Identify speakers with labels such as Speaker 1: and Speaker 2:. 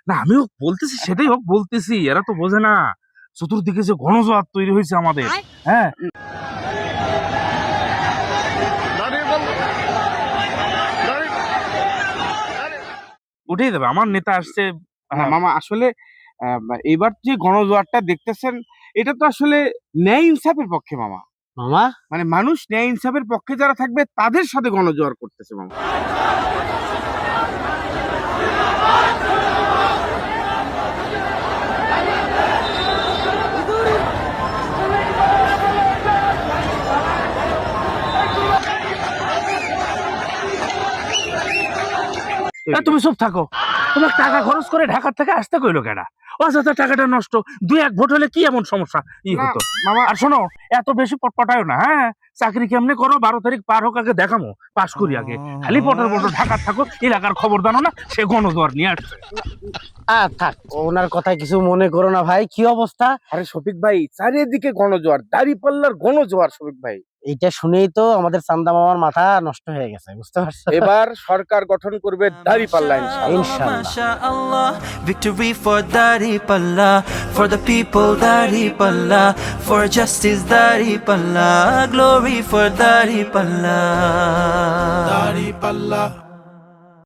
Speaker 1: না আমিও বলতেছি, সেটাই হোক বলতেছি, এরা তো বোঝে না চতুর্দিকে যে গণজোয়ার তৈরি হয়েছে আমাদের। হ্যাঁ, উঠেই দেবে, আমার নেতা আসছে।
Speaker 2: না মামা আসলে এবার যে গণজোয়ারটা দেখতেছেন এটা তো আসলে ন্যায় ইনসাফের পক্ষে মামা।
Speaker 3: মামা
Speaker 2: মানে মানুষ ন্যায় ইনসাফের পক্ষে যারা থাকবে তাদের সাথে গণজোয়ার করতেছে মামা।
Speaker 1: তুমি চুপ থাকো, তোমার টাকা খরচ করে ঢাকা থেকে আসতে কইলো কেনা? অযথা টাকাটা নষ্ট। 2-1 ভোট হলে কি এমন সমস্যা
Speaker 2: না,
Speaker 1: হতো?
Speaker 2: মামা
Speaker 1: আর শোনো, এত বেশি পটপটায় না। হ্যাঁ, চাকরি কেমনে করো, 12 তারিখ পার হোক, আগে দেখামো, পাস করি আগে। খালি পটর পটর ঢাকার থাকো, এলাকার খবর জানো না, সে গণজোয়ার নিয়ে আসছে।
Speaker 3: থাক, ওনার কথায় কিছু মনে করো না ভাই। কি অবস্থা?
Speaker 2: আরে শফিক ভাই, চারিদিকে গণজোয়ার, দাঁড়িপাল্লার গণজোয়ার শফিক ভাই।
Speaker 3: এইটা শুনেই তো আমাদের চান্দা মামার মাথা নষ্ট হয়ে গেছে, বুঝতে পারছো?
Speaker 2: এবার সরকার গঠন করবে দাঁড়িপাল্লা ইনশাআল্লাহ।
Speaker 3: ইনশাআল্লাহ।
Speaker 4: Victory for Daripalla, for the people Daripalla, for justice Daripalla, glory for Daripalla.